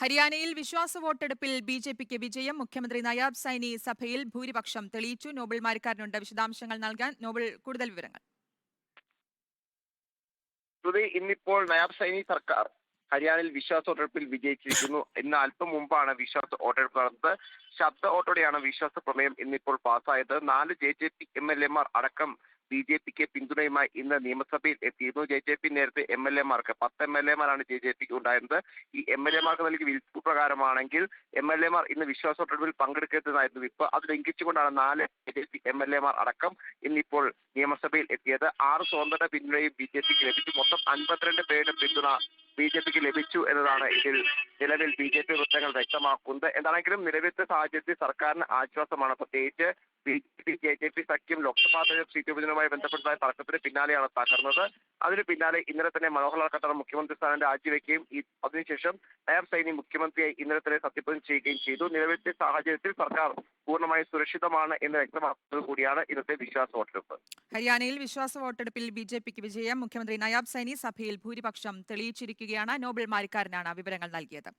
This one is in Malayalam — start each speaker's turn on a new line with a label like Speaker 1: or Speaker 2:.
Speaker 1: ഹരിയാനയിൽ വിശ്വാസ വോട്ടെടുപ്പിൽ ബി.ജെ.പിക്ക് വിജയം. മുഖ്യമന്ത്രി നയാബ് സൈനി സഭയിൽ ഭൂരിപക്ഷം തെളിയിച്ചു. നോബൽ മാരിക്കാരനുണ്ട് വിശദാംശങ്ങൾ നൽകാൻ. നോബൽ, കൂടുതൽ വിവരങ്ങൾ.
Speaker 2: ഇന്നിപ്പോൾ നയാബ് സൈനി സർക്കാർ ഹരിയാനയിൽ വിശ്വാസ വോട്ടെടുപ്പിൽ വിജയിച്ചിരിക്കുന്നു. ഇന്ന് അല്പം മുമ്പാണ് വിശ്വാസ വോട്ടെടുപ്പ് നടന്നത്. ശബ്ദ വോട്ടോടെയാണ് വിശ്വാസ പ്രമേയം ഇന്നിപ്പോൾ പാസ്സായത്. 4 ജെ.ജെ.പി എം.എൽ.എമാർ അടക്കം ബി.ജെ.പിക്ക് പിന്തുണയുമായി ഇന്ന് നിയമസഭയിൽ എത്തിയിരുന്നു. ജെ.ജെ.പി നേരത്തെ എം.എൽ.എമാർക്ക് 10 എം.എൽ.എമാരാണ് ജെ.ജെ.പിക്ക് ഉണ്ടായിരുന്നത്. ഈ എം.എൽ.എമാർക്ക് നൽകിയ വിപ്പ് പ്രകാരമാണെങ്കിൽ എം.എൽ.എമാർ ഇന്ന് വിശ്വാസ വോട്ടെടുപ്പിൽ പങ്കെടുക്കരുതെന്നായിരുന്നു വിപ്പ്. അത് ലംഘിച്ചുകൊണ്ടാണ് 4 ജെ.ജെ.പി എം.എൽ.എമാർ അടക്കം ഇന്നിപ്പോൾ നിയമസഭയിൽ എത്തിയത്. 6 സ്വതന്ത്ര പിന്തുണയും ബി.ജെ.പിക്ക് ലഭിച്ചു. മൊത്തം 52 പേരുടെ പിന്തുണ ബി.ജെ.പിക്ക് ലഭിച്ചു എന്നതാണ് ഇതിൽ നിലവിൽ ബി.ജെ.പി വൃത്തങ്ങൾ വ്യക്തമാക്കുന്നത്. എന്താണെങ്കിലും നിലവിലത്തെ സാഹചര്യത്തിൽ സർക്കാരിന് ആശ്വാസമാണ്. പ്രത്യേകിച്ച് ബി.ജെ.പി ജെ.ജെ.പി സഖ്യം ലോക്സഭാ സീറ്റ് വിഭജനവുമായി ബന്ധപ്പെട്ട തർക്കത്തിന് പിന്നാലെയാണ് തകർന്നത്. അതിന് പിന്നാലെ ഇന്നലെ തന്നെ മനോഹർലാൽ ഖട്ടർ മുഖ്യമന്ത്രി സ്ഥാനം രാജിവെക്കുകയും അതിനുശേഷം നയാബ് സൈനി മുഖ്യമന്ത്രിയായി ഇന്നലെ തന്നെ സത്യപ്രതിജ്ഞ ചെയ്യുകയും ചെയ്തു. നിലവിലത്തെ സാഹചര്യത്തിൽ സർക്കാർ പൂർണ്ണമായും സുരക്ഷിതമാണ് എന്ന് വ്യക്തമാക്കുന്നത് കൂടിയാണ് ഇന്നത്തെ വിശ്വാസ വോട്ടെടുപ്പ്.
Speaker 1: ഹരിയാനയിൽ വിശ്വാസ വോട്ടെടുപ്പിൽ ബി.ജെ.പിക്ക് വിജയം. മുഖ്യമന്ത്രി നയാബ് സൈനി സഭയിൽ ഭൂരിപക്ഷം തെളിയിച്ചിരിക്കുകയാണ്. നോബൽ മാരിക്കാരനാണ് വിവരങ്ങൾ നൽകിയത്.